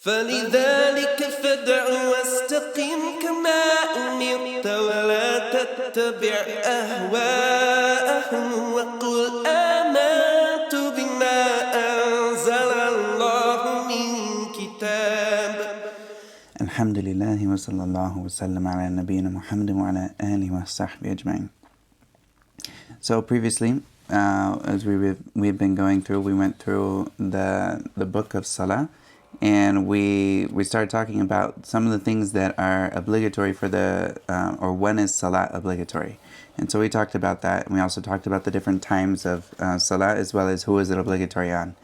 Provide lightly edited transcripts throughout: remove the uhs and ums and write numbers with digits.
فلذلك فادع واستقم كما أمرت ولا تتبع أهواءهم وقل آمنت بما أنزل الله من كتاب. الحمد لله وصلى الله وسلم على نبينا محمد وعلى آله وصحبه أجمعين. So previously, as we've been going through, we went through the book of Salah, and we started talking about some of the things that are obligatory for or when is Salah obligatory. And so we talked about that, and we also talked about the different times of Salah, as well as who is it obligatory on.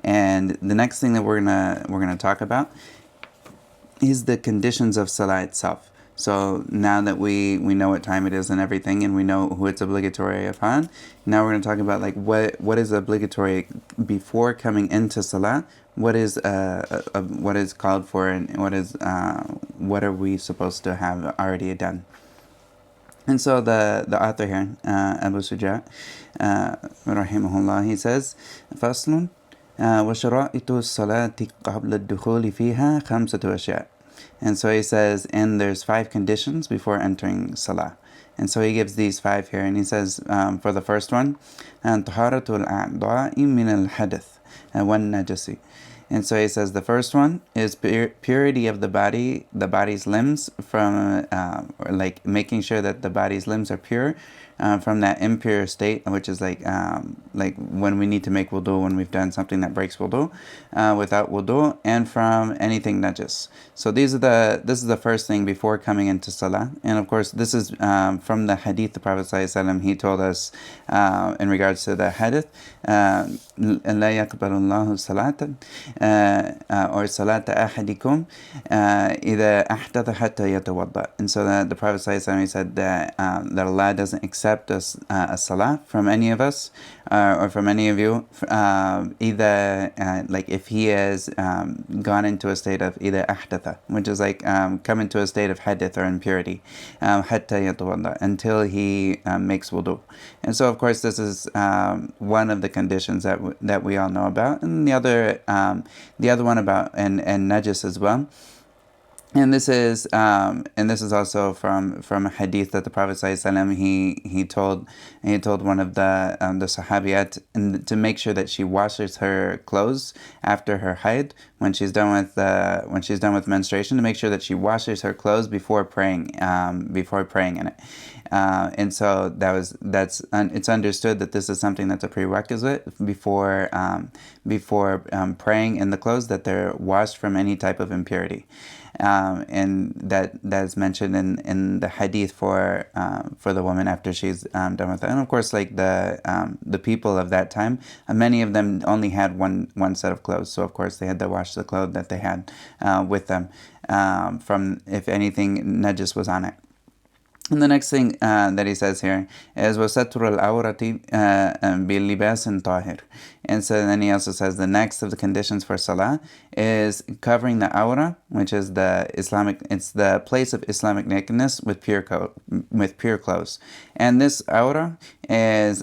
And the next thing that we're gonna talk about is the conditions of Salah itself. So now that we know what time it is and everything, and we know who it's obligatory upon, now we're going to talk about like what is obligatory before coming into Salah, what is called for, and what are we supposed to have already done. And so the author here, Abu Shujaa, rahimahullah, he says, فصل وشرائط الصلاة قبل الدخول فيها خمسة أشياء. And so he says, and there's 5 conditions before entering Salah. And so he gives these 5 here, and he says, for the first one, طهارة الأعضاء من الحدث والنجس. And so he says the first one is purity of the body's limbs from, like making sure that the body's limbs are pure from that impure state, which is like when we need to make wudu, when we've done something that breaks wudu, without wudu, and from anything najis. So this is the first thing before coming into Salah. And of course, this is from the hadith. The Prophet ﷺ, he told us in regards to the hadith, لا يقبل الله صلاة or صلاة أحدكم إذا أحدث حتى يتوضأ. And so the Prophet ﷺ, he said that Allah doesn't accept a salah from any of us or from any of you, either like if he has gone into a state of either ahdatha, which is like come into a state of hadith or impurity, حتى يتوضأ, until he makes wudu. And so of course this is one of the conditions that we all know about, and the other one about and najis as well. And this is also from a hadith that the Prophet ﷺ, he told one of the sahabiyat to make sure that she washes her clothes after her haid, when she's done with menstruation, to make sure that she washes her clothes before praying in it. And so it's understood that this is something that's a prerequisite before praying in the clothes, that they're washed from any type of impurity. And that is mentioned in the hadith for the woman after she's done with it. And of course, like the people of that time, many of them only had one set of clothes, so of course they had to wash the clothes that they had with them from if anything najis was on it. And the next thing that he says here is وَسَتْرُ الْعَوْرَةِ بِاللِّبَاسٍ طَاهِرٍ. And so then he also says the next of the conditions for Salah is covering the awrah, which is it's the place of Islamic nakedness with pure clothes. And this awrah is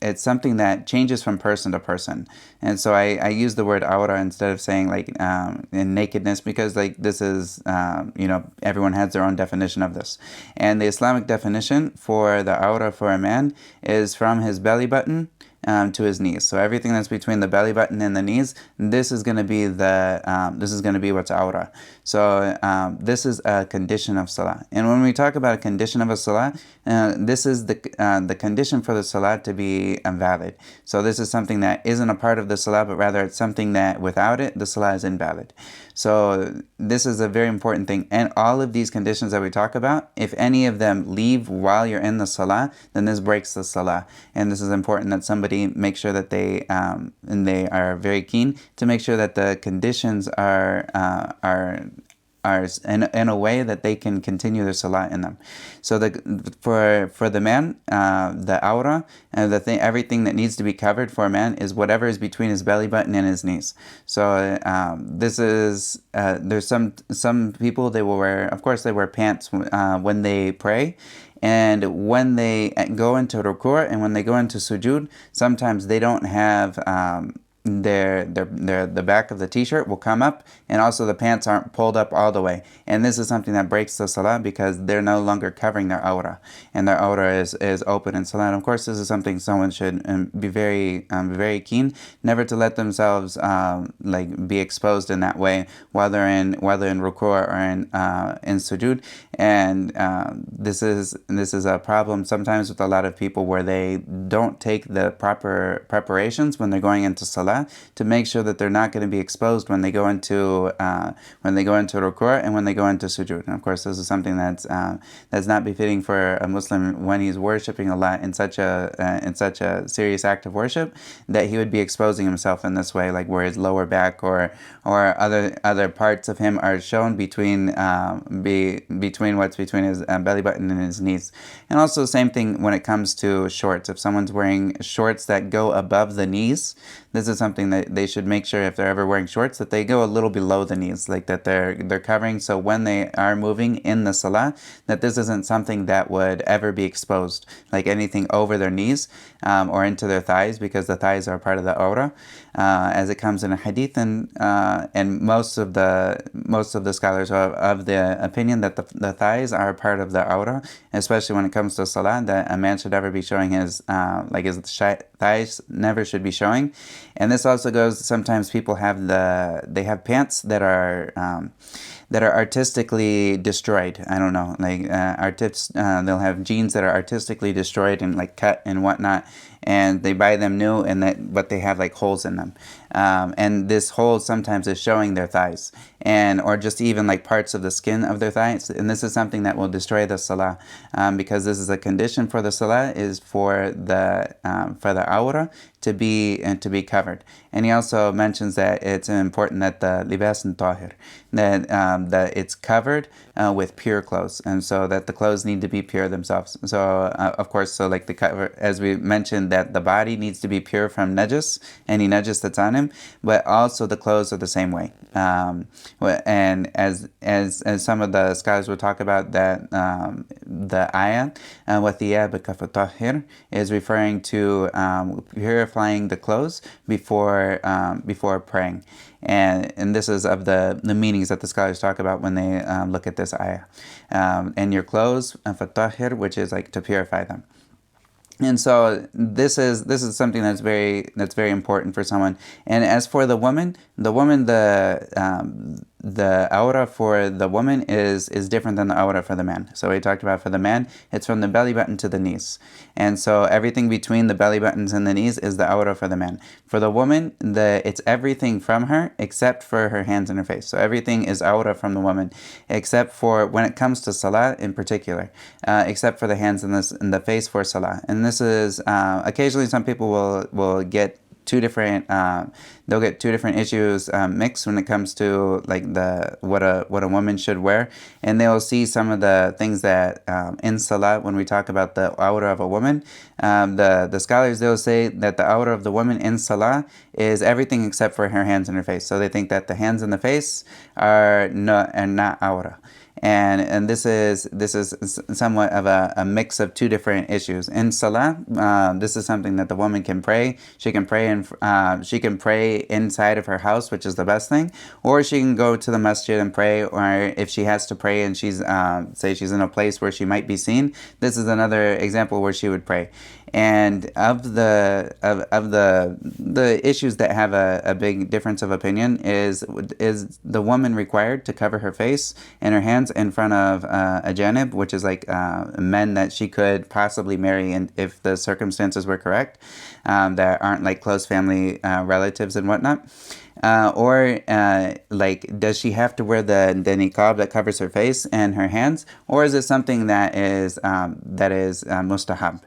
it's something that changes from person to person. And so I use the word awrah instead of saying like in nakedness, because like this is everyone has their own definition of this. And the Islamic definition for the awrah for a man is from his belly button to his knees. So everything that's between the belly button and the knees, this is going to be what's awrah. So this is a condition of Salah. And when we talk about a condition of a Salah, this is the condition for the Salah to be valid. So this is something that isn't a part of the Salah, but rather it's something that without it, the Salah is invalid. So this is a very important thing. And all of these conditions that we talk about, if any of them leave while you're in the Salah, then this breaks the Salah. And this is important that somebody make sure that they are very keen to make sure that the conditions are in a way that they can continue their salah in them. So for the man, the awrah, everything that needs to be covered for a man is whatever is between his belly button and his knees. So this is there's some people, they will wear, of course they wear pants when they pray. And when they go into ruku' and when they go into sujood, sometimes they don't have the back of the t-shirt will come up, and also the pants aren't pulled up all the way. And this is something that breaks the salah because they're no longer covering their awrah, and their awrah is open in salah. And of course, this is something someone should be very keen never to let themselves like be exposed in that way while they're in ruku' or in sujood. And this is a problem sometimes with a lot of people where they don't take the proper preparations when they're going into salah to make sure that they're not going to be exposed when they go into ruku' and when they go into sujood. And of course, this is something that's not befitting for a Muslim when he's worshiping Allah in such a serious act of worship, that he would be exposing himself in this way, like where his lower back or other parts of him are shown between what's between his belly button and his knees. And also, same thing when it comes to shorts. If someone's wearing shorts that go above the knees, this is something that they should make sure, if they're ever wearing shorts, that they go a little below the knees, like that they're covering, so when they are moving in the salah, that this isn't something that would ever be exposed, like anything over their knees or into their thighs, because the thighs are part of the awrah, as it comes in a hadith. And most of the scholars are of the opinion that the thighs are part of the awrah, especially when it comes to salah, that a man should never be showing his thighs never should be showing. And this also goes, sometimes people have pants that are artistically destroyed. I don't know, like they'll have jeans that are artistically destroyed and like cut and whatnot, and they buy them new, but they have like holes in them, and this hole sometimes is showing their thighs, or just even like parts of the skin of their thighs. And this is something that will destroy the salah, because this is a condition for the salah, is for the awrah to be covered. And he also mentions that it's important that the libas and tahir, that it's covered with pure clothes, and so that the clothes need to be pure themselves. So of course, so like the cover, as we mentioned, that the body needs to be pure from najis, any najis that's on him, but also the clothes are the same way. And as some of the scholars will talk about, that the ayah وَثِيَابَكَ فَطَهِّرْ is referring to purifying the clothes before praying. And this is of the meanings that the scholars talk about when they look at this ayah. And your clothes, فَطَهِّرْ, which is like to purify them. And so this is something that's very important for someone. And as for the woman, the awrah for the woman is different than the awrah for the man. So we talked about, for the man, it's from the belly button to the knees. And so everything between the belly buttons and the knees is the awrah for the man. For the woman, it's everything from her except for her hands and her face. So everything is awrah from the woman, except for when it comes to salah in particular, except for the hands and the face for salah. And this is occasionally some people will get two different issues mixed when it comes to like what a woman should wear. And they'll see some of the things that in salah, when we talk about the awrah of a woman, the scholars, they'll say that the awrah of the woman in salah is everything except for her hands and her face. So they think that the hands and the face are not awrah. And this is somewhat of a mix of two different issues. In salah, this is something that the woman can pray. She can pray inside of her house, which is the best thing, or she can go to the masjid and pray. Or if she has to pray and she's say she's in a place where she might be seen, this is another example where she would pray. And of the issues that have a big difference of opinion is the woman required to cover her face and her hands in front of a janib, which is like men that she could possibly marry, and if the circumstances were correct, that aren't like close family relatives and whatnot. Or does she have to wear the niqab that covers her face and her hands, or is it something that is mustahab?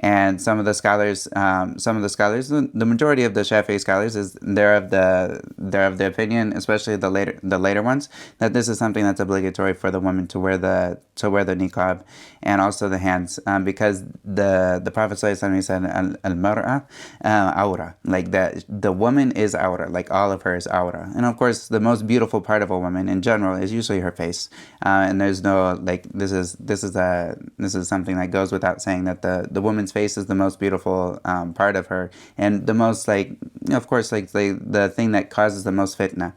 And some of the scholars, the majority of the Shafi'i scholars, they're of the opinion, especially the later ones, that this is something that's obligatory for the woman to wear the niqab and also the hands, because the Prophet ﷺ said al-mar'a awra, like that the woman is awra, like all of her is awra. And of course, the most beautiful part of a woman in general is usually her face, and there's no this is something that goes without saying, that the woman's woman's face is the most beautiful part of her, and the most, like, of course, like the thing that causes the most fitna.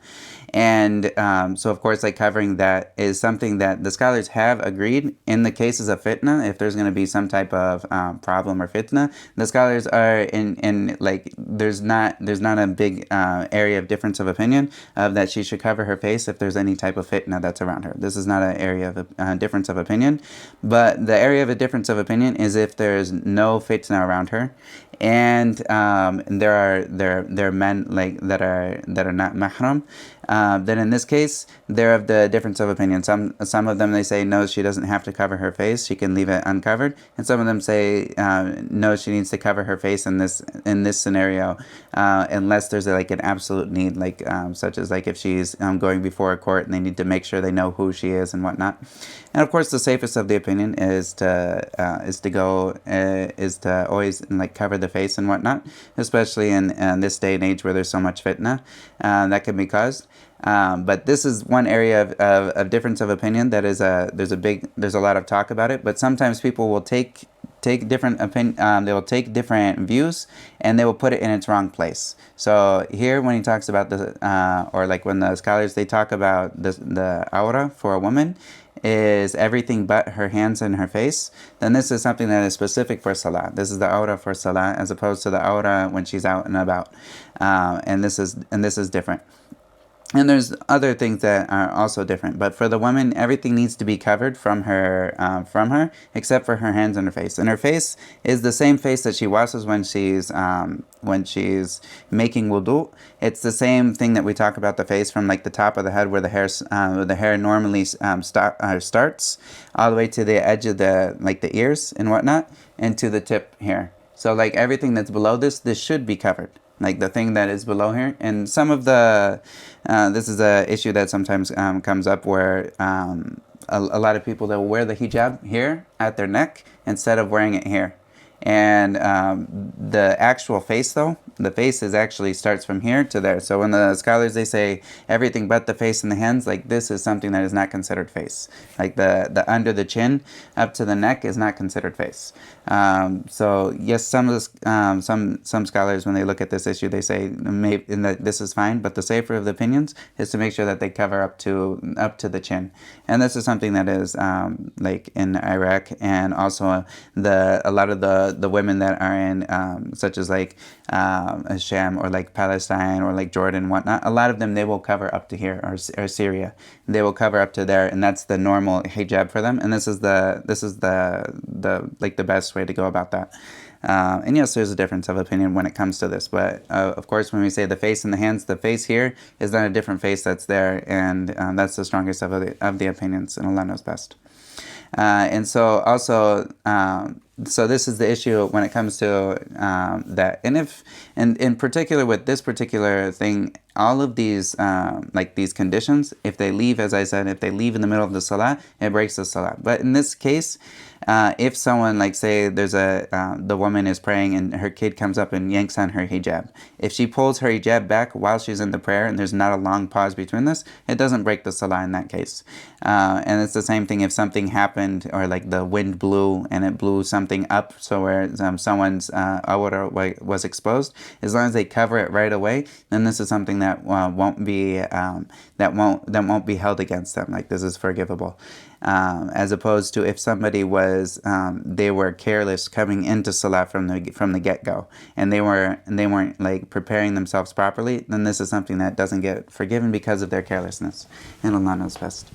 And so, of course, like, covering that is something that the scholars have agreed in the cases of fitna. If there's going to be some type of problem or fitna, the scholars are in like, there's not a big area of difference of opinion of that she should cover her face if there's any type of fitna that's around her. This is not an area of difference of opinion, but the area of a difference of opinion is if there's no fitna around her, and there are men, like, that are not mahram. Then in this case, they're of the difference of opinion. Some of them, they say no, she doesn't have to cover her face; she can leave it uncovered. And some of them say no, she needs to cover her face in this scenario, unless there's like an absolute need, like such as like if she's going before a court and they need to make sure they know who she is and whatnot. And of course, the safest of the opinion is to always, like, cover the face and whatnot, especially in this day and age where there's so much fitna that can be caused. But this is one area of difference of opinion that is there's a lot of talk about it. But sometimes people will take different they will take different views and they will put it in its wrong place. So here, when he talks about or like when the scholars, they talk about the aura for a woman is everything but her hands and her face, then this is something that is specific for Salah. This is the aura for Salah, as opposed to the aura when she's out and about, and this is different. And there's other things that are also different, but for the woman, everything needs to be covered from her, except for her hands and her face. And her face is the same face that she washes when she's making wudu. It's the same thing that we talk about the face from, like, the top of the head where the hair normally starts, all the way to the edge of the ears and whatnot, and to the tip here. So, like, everything that's below this should be covered. Like the thing that is below here. And some of this is a issue that sometimes comes up where a lot of people, that will wear the hijab here at their neck instead of wearing it here. And the actual face, though, the face actually starts from here to there. So when the scholars, they say everything but the face and the hands, like, this is something that is not considered face. Like the under the chin up to the neck is not considered face. So yes, some scholars, when they look at this issue, they say that this is fine, but the safer of the opinions is to make sure that they cover up to the chin. And this is something that is like in Iraq, and also a lot of the women that are in such as like Sham or like Palestine or like Jordan and whatnot, a lot of them, they will cover up to here, or Syria, they will cover up to there, and that's the normal hijab for them. And this is the like the best way to go about that. And yes, there's a difference of opinion when it comes to this, but of course, when we say the face and the hands, the face here is not a different face that's there, and that's the strongest of the opinions, and Allah knows best. And so also, so this is the issue when it comes to that. And in particular with this particular thing, all of these like these conditions, if they leave, as I said, if they leave in the middle of the salah, it breaks the salah. But in this case, if someone, like, say there's the woman is praying and her kid comes up and yanks on her hijab, if she pulls her hijab back while she's in the prayer and there's not a long pause between this, it doesn't break the salah in that case. And it's the same thing if something happened, or like the wind blew and it blew something up, so where someone's aura was exposed, as long as they cover it right away, then this is something that won't be held against them. Like, this is forgivable. As opposed to if somebody was they were careless coming into salah from the get-go, and they weren't like preparing themselves properly, then this is something that doesn't get forgiven because of their carelessness, and Allah knows best.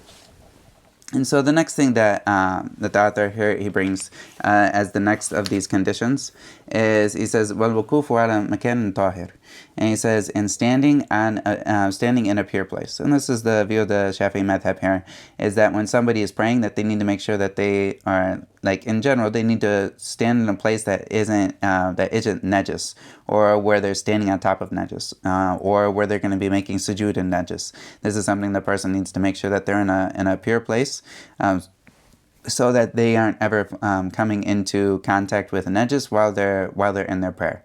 And so the next thing that the author here he brings as the next of these conditions is, he says, وَالْوُقُوفُ عَلَى مَكَانٍ طَاهِرٍ. And he says, in standing in a pure place. And this is the view of the Shafi'i madhab here, is that when somebody is praying, that they need to make sure that they are, like, in general, they need to stand in a place that isn't najis, or where they're standing on top of najis, or where they're going to be making sujood in najis. This is something the person needs to make sure that they're in a pure place, so that they aren't ever coming into contact with najis while they're in their prayer.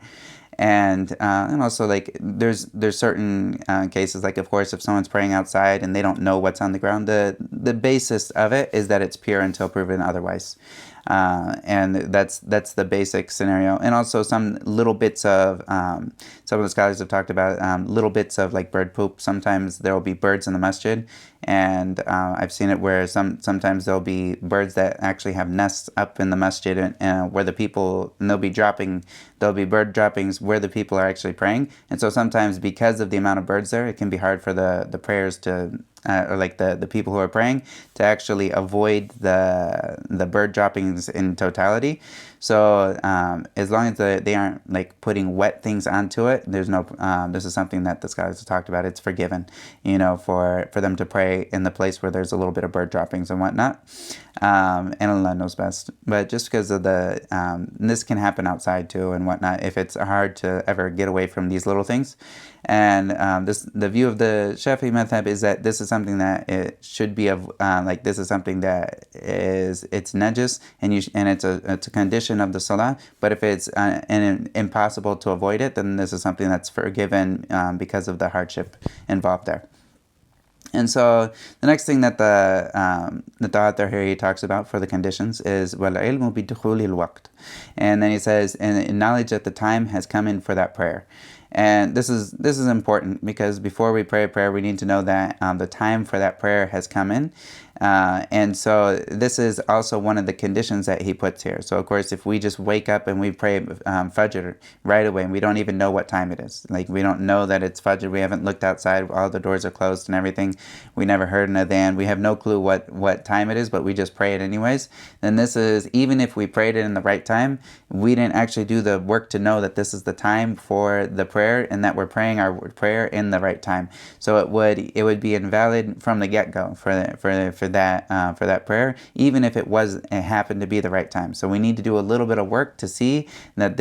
And also, like, there's certain cases, like, of course, if someone's praying outside and they don't know what's on the ground, the basis of it is that it's pure until proven otherwise. and that's the basic scenario. And also some little bits of some of the scholars have talked about little bits of like bird poop. Sometimes there will be birds in the masjid, and I've seen it where sometimes there'll be birds that actually have nests up in the masjid, and where the people, and there'll be bird droppings where the people are actually praying. And so sometimes, because of the amount of birds there, it can be hard for the prayers to or like the people who are praying to actually avoid the bird droppings in totality. So as long as they aren't like putting wet things onto it, there's no this is something that the scholars have talked about. It's forgiven, for them to pray in the place where there's a little bit of bird droppings and whatnot. And Allah knows best. But just because of this can happen outside too and whatnot, if it's hard to ever get away from these little things. And the view of the Shafi'i madhab is that this is something that it should be this is something that it's najis, and it's a condition of the salah. But if it's impossible to avoid it, then this is something that's forgiven because of the hardship involved there. And so the next thing that the author here he talks about for the conditions is وَالْعِلْمُ بِدُخُولِ الْوَقْتِ. And then he says, and knowledge that the time has come in for that prayer. And this is important, because before we pray a prayer, we need to know that the time for that prayer has come in. And so this is also one of the conditions that he puts here. So of course, if we just wake up and we pray Fajr right away, and we don't even know what time it is, like we don't know that it's Fajr, we haven't looked outside, all the doors are closed and everything, we never heard an adhan, we have no clue what time it is, but we just pray it anyways, then this is, even if we prayed it in the right time, we didn't actually do the work to know that this is the time for the prayer and that we're praying our prayer in the right time. So it would be invalid from the get-go for that prayer, even if it happened to be the right time. So we need to do a little bit of work to see that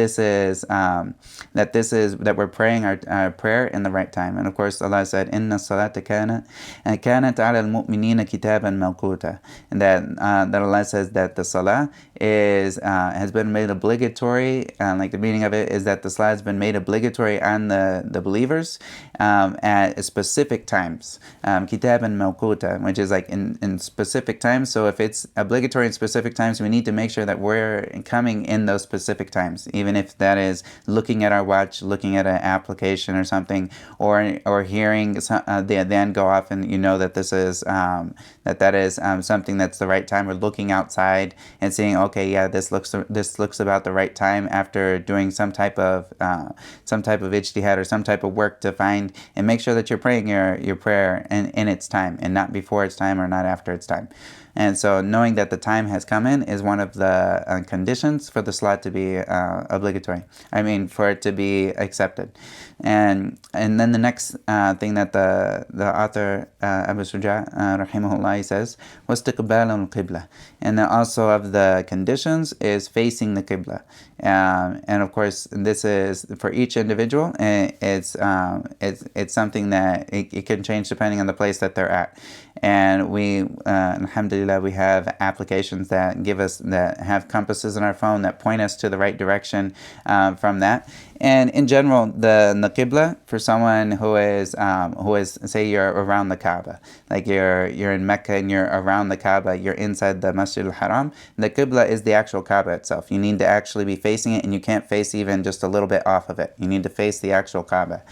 that we're praying our prayer in the right time. And of course, Allah said, "Inna salata kanat ala al-mu'minina kitaban mawquta," and that Allah says that the salah has been made obligatory. Like the meaning of it is that the salah has been made obligatory on the believers at specific times. Kitaban mawquta, which is like in specific times. So if it's obligatory in specific times, we need to make sure that we're coming in those specific times, even if that is looking at our watch, looking at an application or something, or hearing the adhan go off, and that this is that is something that's the right time. We're looking outside and seeing, okay, yeah, this looks about the right time, after doing some type of ijtihad or some type of work to find and make sure that you're praying your prayer in its time, and not before its time or not after its time. And so knowing that the time has come in is one of the conditions for the salat to be obligatory. For it to be accepted. And then the next thing that the author Abu Shujaa rahimahullah says was istiqbal al-qibla. And then also of the conditions is facing the qibla. And of course, this is for each individual. It's something that it can change depending on the place that they're at. And we, alhamdulillah, we have applications that have compasses in our phone that point us to the right direction from that. And in general, the qibla for someone who is say you're around the Kaaba, like you're in Mecca and you're around the Kaaba, you're inside the Masjid al-Haram. The qibla is the actual Kaaba itself. You need to actually be facing it, and you can't face even just a little bit off of it. You need to face the actual Kaaba.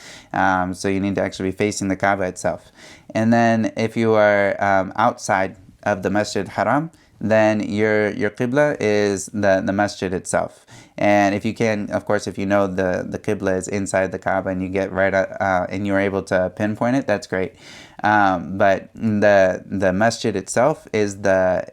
So you need to actually be facing the Kaaba itself. And then if you are outside of the Masjid al-Haram, then your qibla is the masjid itself. And if you can, of course, if you know the qibla is inside the Kaaba and you get right and you're able to pinpoint it, that's great. But the masjid itself is the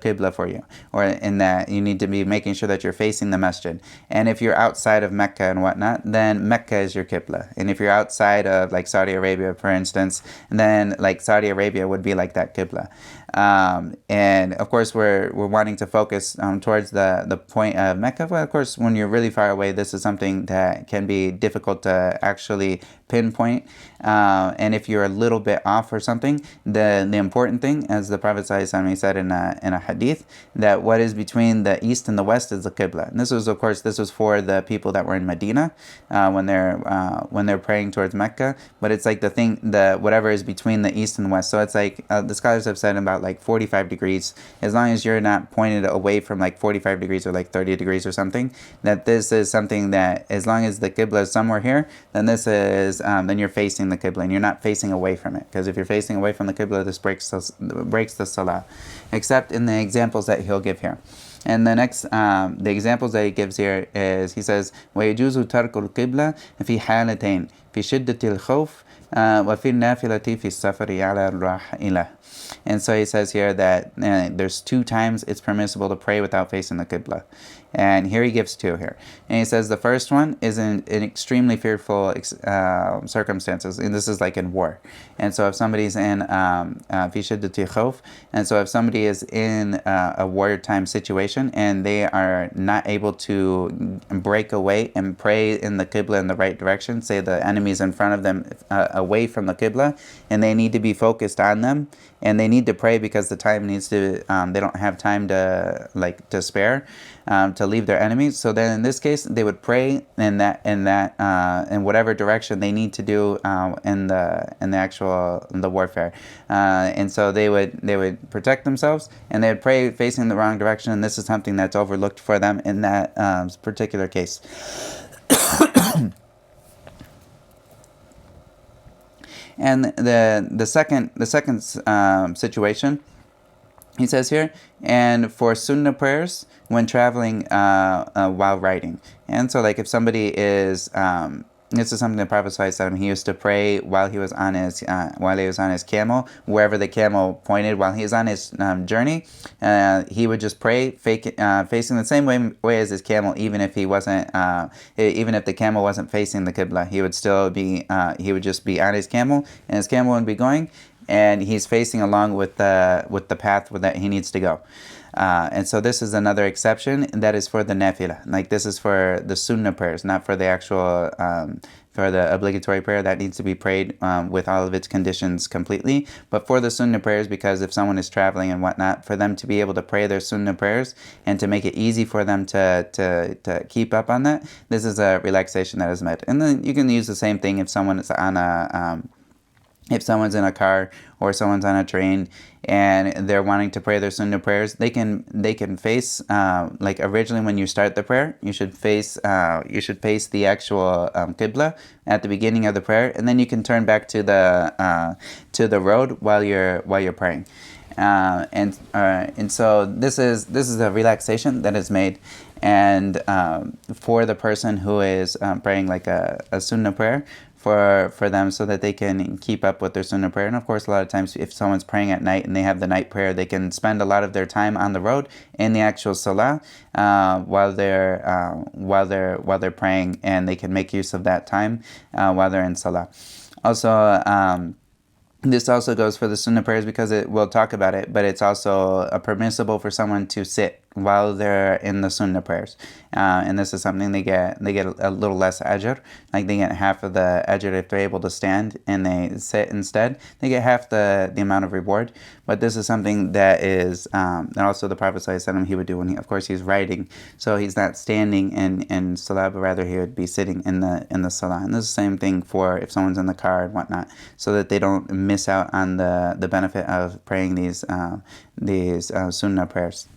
qibla for you, or in that you need to be making sure that you're facing the masjid. And if you're outside of Mecca and whatnot, then Mecca is your qibla. And if you're outside of like Saudi Arabia, for instance, then like Saudi Arabia would be like that qibla. And of course, we're wanting to focus towards the point of Mecca. Well, of course, when you're really far away, this is something that can be difficult to actually pinpoint. And if you're a little bit off or something, the important thing, as the Prophet ﷺ said in a hadith, that what is between the east and the west is the Qibla. And this was, of course, for the people that were in Medina when they're praying towards Mecca. But it's like whatever is between the east and the west. So it's like the scholars have said about like 45 degrees. As long as you're not pointed away from like 45 degrees or like 30 degrees or something, that this is something that as long as the Qibla is somewhere here, then this is then you're facing the Qibla and you're not facing away from it. Because if you're facing away from the Qibla, this breaks the Salah, except in the examples that he'll give here. And the next, the examples that he gives here is, he says, وَيَجُوزُ تَرْكُ الْقِبْلَةِ فِي حَالَتَيْنِ فِي شِدَّةِ الْخَوْفِ وَفِي النَّافِلَةِ فِي السَّفَرِ عَلَى الرَّاحِلَةِ. And so he says here that there's 2 times it's permissible to pray without facing the Qibla. And here he gives 2 here. And he says the first one is in extremely fearful circumstances. And this is like in war. And so if somebody's in fi shiddati khawf, and so if somebody is in a wartime situation and they are not able to break away and pray in the Qibla in the right direction, say the enemy's in front of them away from the Qibla, and they need to be focused on them, and they need to pray because the time needs to, they don't have time to spare to leave their enemies. So then in this case, they would pray in whatever direction they need to do in the warfare. And so they would protect themselves, and they would pray facing the wrong direction. And this is something that's overlooked for them in that particular case. And the second situation, he says here, and for sunnah prayers when traveling while riding. And so like if somebody is this is something the Prophet ﷺ, he used to pray while he was on his camel, wherever the camel pointed while he was on his journey. He would just pray facing the same way as his camel, even if the camel wasn't facing the Qibla. He would still be he would just be on his camel, and his camel would be going, and he's facing along with the path that he needs to go. And so this is another exception that is for the nafilah. Like this is for the sunnah prayers, not for the actual for the obligatory prayer that needs to be prayed with all of its conditions completely. But for the sunnah prayers, because if someone is traveling and whatnot, for them to be able to pray their sunnah prayers and to make it easy for them to keep up on that, this is a relaxation that is met. And then you can use the same thing if someone is on if someone's in a car or someone's on a train and they're wanting to pray their sunnah prayers, they can face like originally when you start the prayer, you should face the actual Qibla at the beginning of the prayer, and then you can turn back to the road while you're praying. And so this is a relaxation that is made, and for the person who is praying like a sunnah prayer, for them, so that they can keep up with their sunnah prayer. And of course, a lot of times if someone's praying at night and they have the night prayer, they can spend a lot of their time on the road in the actual salah while they're praying, and they can make use of that time while they're in salah. Also, this also goes for the sunnah prayers, because we'll talk about it, but it's also permissible for someone to sit while they're in the sunnah prayers, and this is something they get a little less ajr. Like they get half of the ajr if they're able to stand and they sit instead. They get half the amount of reward. But this is something that is and also the Prophet ﷺ, he would do when he's riding, so he's not standing in salah, but rather he would be sitting in the salah. And this is the same thing for if someone's in the car and whatnot, so that they don't miss out on the benefit of praying these sunnah prayers.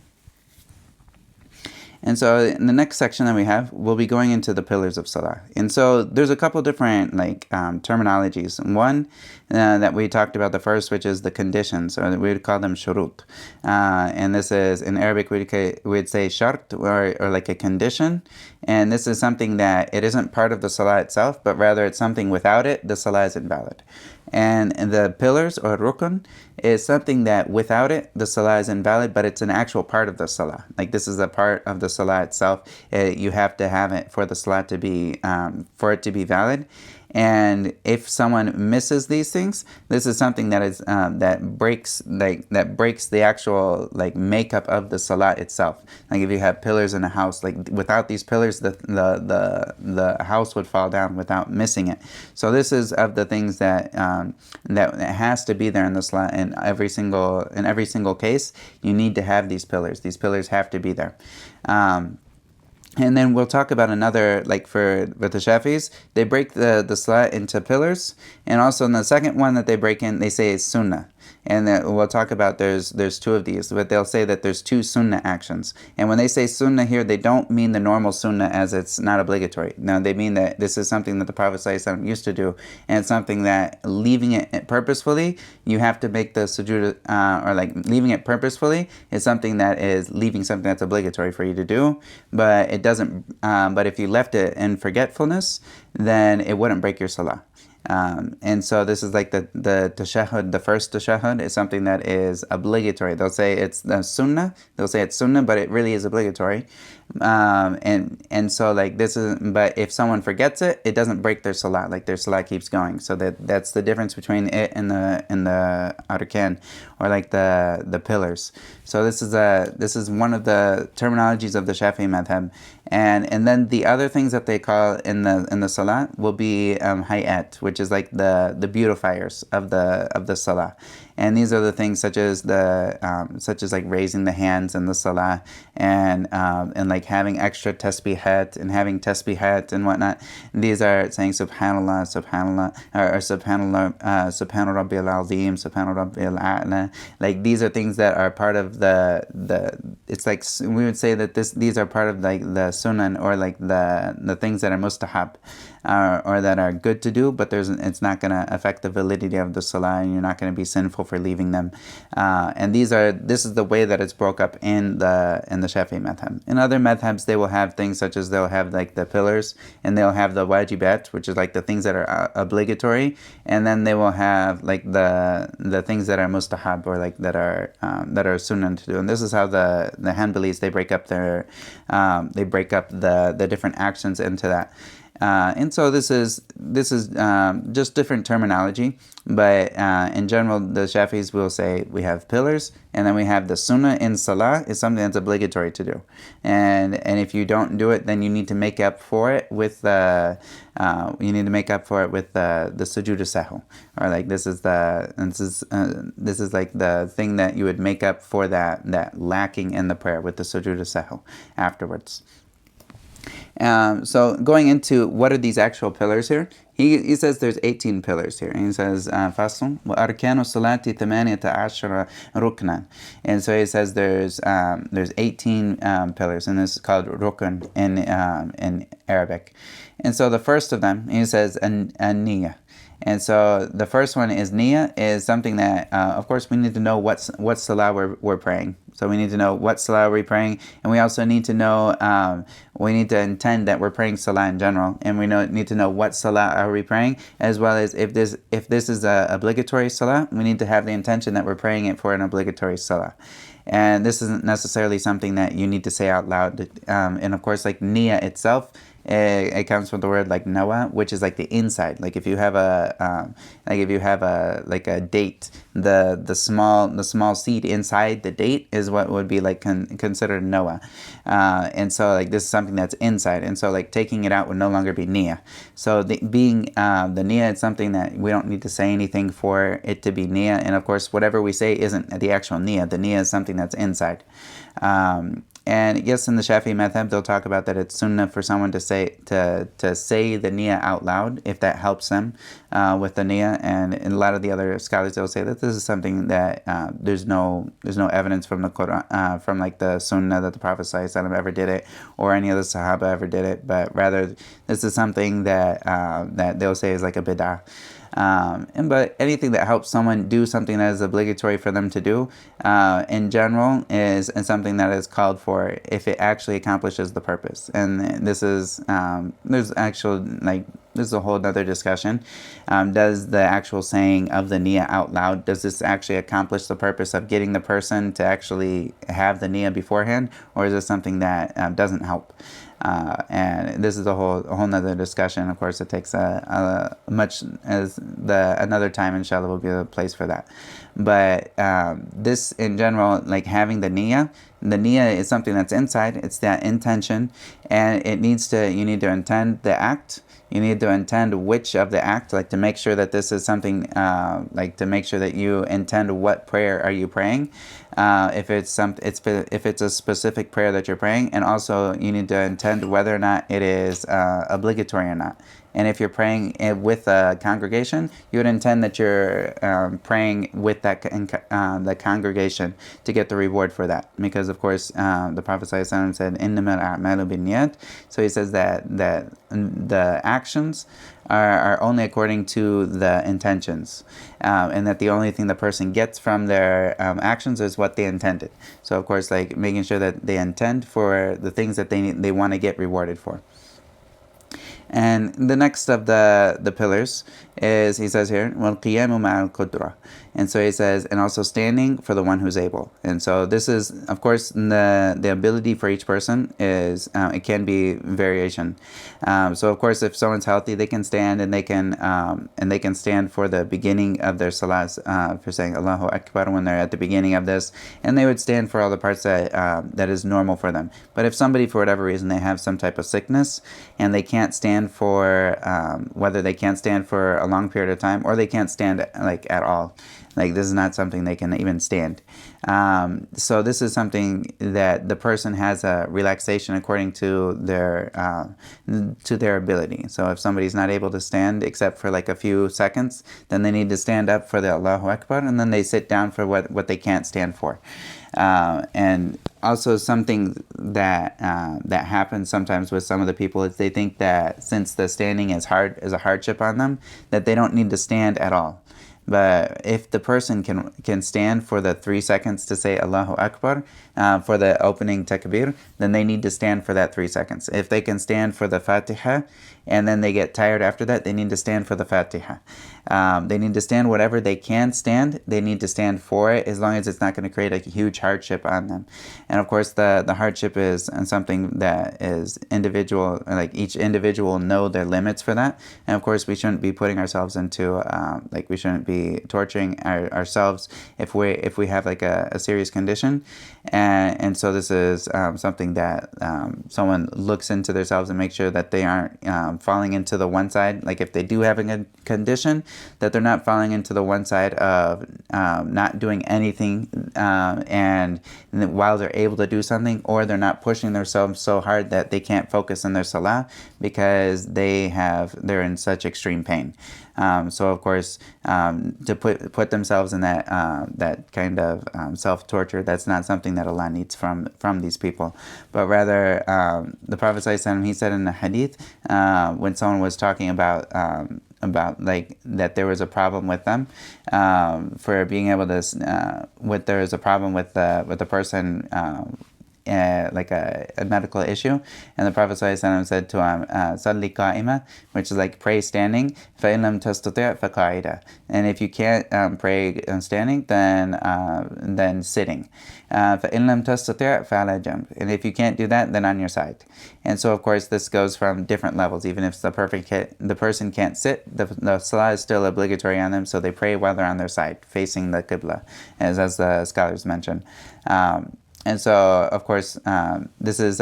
And so in the next section that we have, we'll be going into the pillars of Salah. And so there's a couple different terminologies. One that we talked about the first, which is the conditions, or we would call them shurut. And this is, in Arabic, we'd say shart, or like a condition. And this is something that it isn't part of the Salah itself, but rather it's something without it, the Salah is invalid. And the pillars, or rukun, is something that without it, the salah is invalid, but it's an actual part of the salah. Like this is a part of the salah itself. You have to have it for the salah to be, for it to be valid. And if someone misses these things, this is something that is that breaks the actual like makeup of the salah itself. Like if you have pillars in a house, like without these pillars, the house would fall down without missing it. So this is of the things that that has to be there in the salah. In every single case, you need to have these pillars. These pillars have to be there. And then we'll talk about another, like with the Shafi'is, they break the salah into pillars, and also in the second one that they break in, they say is sunnah. And we'll talk about there's two of these, but they'll say that there's two sunnah actions. And when they say sunnah here, they don't mean the normal sunnah as it's not obligatory. No, they mean that this is something that the Prophet ﷺ used to do, and it's something that leaving it purposefully, you have to make the sujood, or like leaving it purposefully is something that is leaving something that's obligatory for you to do, but it doesn't. But if you left it in forgetfulness, then it wouldn't break your salah. And so this is like the tashahhud, the first tashahhud is something that is obligatory. They'll say it's the sunnah, but it really is obligatory. And so like this is, but if someone forgets it, it doesn't break their salah, like their salah keeps going. So that's the difference between it and the arkan, or like the pillars. So this is one of the terminologies of the Shafi'i madhab. And then the other things that they call in the salah will be hayat, which is like the beautifiers of the salah. And these are the things such as like raising the hands in the salah, and like having extra tasbihat and having tasbihat and whatnot. These are saying subhanallah, or subhanallah, subhana rabbil azim, subhana rabbil a'la. Like these are things that are part of the it's like we would say that these are part of like the sunan, or like the things that are mustahab, or that are good to do, but it's not going to affect the validity of the salah, and you're not going to be sinful for leaving them. And this is the way that it's broke up in the Shafi'i madhab. In other madhabs, they will have things such as they'll have like the pillars, and they'll have the wajibat, which is like the things that are obligatory, and then they will have like the things that are mustahab, or like that are sunnah to do. And this is how the Hanbalis, they break up the different actions into that. And so this is just different terminology, but in general, the Shafis will say we have pillars, and then we have the sunnah in salah is something that's obligatory to do, and if you don't do it, then you need to make up for it with the sujood sahw, or like this is like the thing that you would make up for that lacking in the prayer with the sujood sahw afterwards. So going into what are these actual pillars here, he says there's 18 pillars here. And he says, Faslun, wa arkanu salati 18 ruknan. And so he says there's 18 pillars, and this is called rukn in Arabic. And so the first of them, he says, an-niyah. And so the first one is niyyah, is something that, of course, we need to know what salah we're praying. So we need to know what salah we're praying, and we also need to know, we need to intend that we're praying salah in general, and we need to know what salah are we praying, as well as if this is a obligatory salah, we need to have the intention that we're praying it for an obligatory salah. And this isn't necessarily something that you need to say out loud. And of course, like niyyah itself, it comes from the word like nawa, which is like the inside. Like if you have a date, the small seed inside the date is what would be like considered nawa. And so like this is something that's inside, and so like taking it out would no longer be niyyah. So the niyyah is something that we don't need to say anything for it to be niyyah. And of course, whatever we say isn't the actual niyyah. The niyyah is something that's inside. And yes, in the Shafi'i madhab, they'll talk about that it's sunnah for someone to say the niyyah out loud if that helps them with the niyyah. And in a lot of the other scholars, they'll say that this is something that there's no evidence from the Quran, from like the sunnah that the Prophet ﷺ ever did it, or any other Sahaba ever did it, but rather this is something that they'll say is like a bid'ah. But anything that helps someone do something that is obligatory for them to do, in general, is something that is called for if it actually accomplishes the purpose. And this is there's a whole other discussion. Does the actual saying of the niyyah out loud, does this actually accomplish the purpose of getting the person to actually have the niyyah beforehand, or is this something that doesn't help? And this is a whole nother discussion. Of course, it takes another time, inshallah, will be a place for that. But this in general, like having the niyyah is something that's inside. It's that intention, and you need to intend the act. You need to intend which of the act, like to make sure that this is something, like to make sure that you intend what prayer are you praying, if it's a specific prayer that you're praying, and also you need to intend whether or not it is obligatory or not. And if you're praying with a congregation, you would intend that you're praying with the congregation to get the reward for that. Because, of course, the Prophet ﷺ said, إِنَّمَا الْأَعْمَالُ بِالنِّيَّاتِ. So he says that the actions are only according to the intentions. And that the only thing the person gets from their actions is what they intended. So, of course, like making sure that they intend for the things that they want to get rewarded for. And the next of the pillars is, he says here, وَالْقِيَامُ مَعَ الْقُدْرَةِ. And so he says, and also standing for the one who's able. And so this is, of course, the ability for each person is, it can be variation. So of course, if someone's healthy, they can stand, and they can stand for the beginning of their salahs, for saying Allahu Akbar when they're at the beginning of this, and they would stand for all the parts that is normal for them. But if somebody, for whatever reason, they have some type of sickness, and they can't stand for, whether they can't stand for a long period of time, or they can't stand like at all. Like this is not something they can even stand. So this is something that the person has a relaxation according to their ability. So if somebody's not able to stand except for like a few seconds, then they need to stand up for the Allahu Akbar, and then they sit down for what they can't stand for. And also something that happens sometimes with some of the people is they think that since the standing is a hardship on them, that they don't need to stand at all. But if the person can stand for the 3 seconds to say Allahu Akbar, for the opening takbir, then they need to stand for that 3 seconds. If they can stand for the Fatiha, and then they get tired after that, they need to stand for the Fatiha. They need to stand whatever they can stand. They need to stand for it, as long as it's not going to create a huge hardship on them. And of course, the hardship is something that is individual. Like each individual will know their limits for that. And of course, we shouldn't be putting ourselves into we shouldn't be torturing ourselves if we have like a serious condition. And so this is something that someone looks into themselves and makes sure that they aren't falling into the one side. Like if they do have a condition, that they're not falling into the one side of not doing anything and while they're able to do something, or they're not pushing themselves so hard that they can't focus in their salah because they're in such extreme pain. So of course, to put themselves in that kind of self-torture, that's not something that Allah needs from these people. But rather, the Prophet ﷺ, he said in the hadith, when someone was talking about like that there was a problem with them, for being able to, there is a problem with the person, like a medical issue, and the Prophet ﷺ said to him, "Salli qa'ima," which is like pray standing. فَإِن لَمْ تَسْتَطِعْ فَقَاعِدًا. And if you can't pray standing, then sitting. فَإِن لَمْ تَسْتَطِعْ فَعَلَى جَنْبٍ. And if you can't do that, then on your side. And so, of course, this goes from different levels. Even if the person can't sit, the salah is still obligatory on them, so they pray while they're on their side, facing the qibla, as the scholars mentioned. And so, of course, this is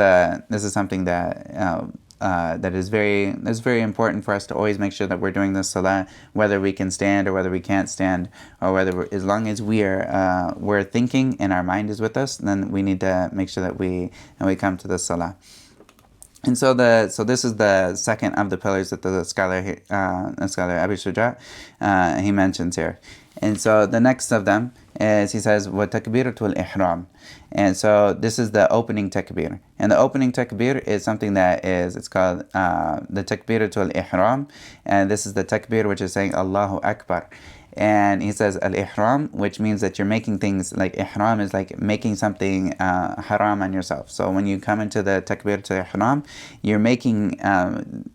something that is very important for us to always make sure that we're doing this salah, whether we can stand or whether we can't stand, or whether as long as we're thinking and our mind is with us, then we need to make sure that we come to the salah. And so this is the second of the pillars that the scholar Abu Shujaa he mentions here. And so the next of them is, he says, وَتَكْبِيرَةُ الْإِحْرَامِ. And so this is the opening takbir. And the opening takbir is something it's called the takbiratul ihram. And this is the takbir which is saying Allahu Akbar. And he says al-ihram, which means that you're making things like ihram is like making something haram on yourself. So when you come into the takbir to ihram, you're making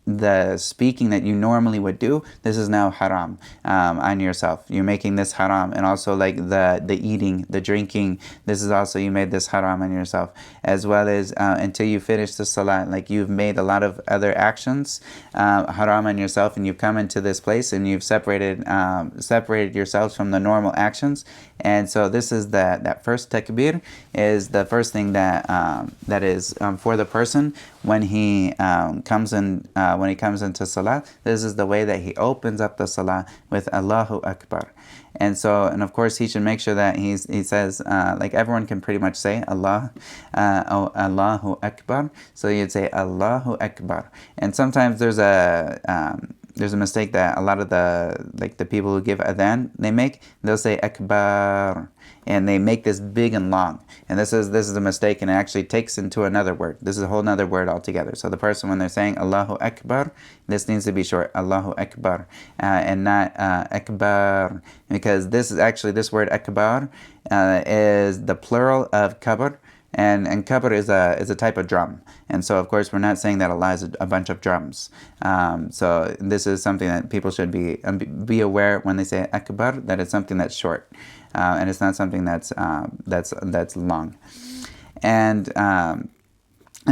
the speaking that you normally would do, this is now haram on yourself. You're making this haram. And also like the eating, the drinking, this is also, you made this haram on yourself. As well as until you finish the salah, like you've made a lot of other actions haram on yourself, and you've come into this place and you've separated yourselves from the normal actions. And so this is that first takbir is the first thing that is for the person when he comes into salah. This is the way that he opens up the salah with Allahu Akbar. And so, and of course, he should make sure that he says, like everyone can pretty much say Allahu Akbar. So you'd say Allahu Akbar. And sometimes there's a mistake that a lot of the people who give adhan, they'll say Akbar, and they make this big and long. And this is a mistake, and it actually takes into another word. This is a whole other word altogether. So the person, when they're saying Allahu Akbar, this needs to be short, Allahu Akbar, and not Akbar, because this word Akbar is the plural of kabr. And kabr is a type of drum. And so, of course, we're not saying that Allah is a bunch of drums. So this is something that people should be aware when they say akbar, that it's something that's short, and it's not something that's long. And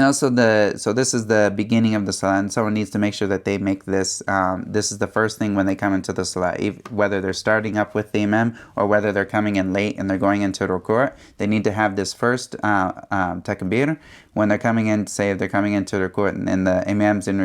also so this is the beginning of the salah, and someone needs to make sure that they make this, this is the first thing when they come into the salah, whether they're starting up with the imam or whether they're coming in late and they're going into ruku', they need to have this first takbir. When they're coming in, say if they're coming into ruku' and the imam's in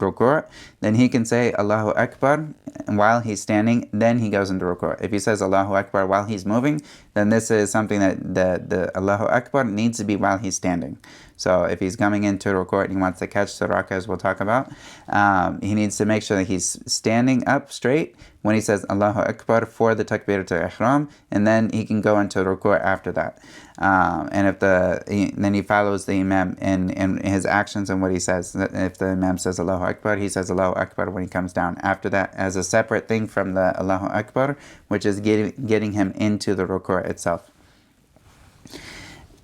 ruku', then he can say Allahu Akbar while he's standing, then he goes into ruku'. If he says Allahu Akbar while he's moving, then this is something that the Allahu Akbar needs to be while he's standing. So if he's coming into ruku' and he wants to catch the rak'ah, as we'll talk about, he needs to make sure that he's standing up straight when he says Allahu Akbar for the takbir to ihram, and then he can go into ruku' after that. And then he follows the imam in his actions and what he says. If the imam says Allahu Akbar, he says Allahu Akbar when he comes down after that, as a separate thing from the Allahu Akbar, which is getting him into the ruku' itself.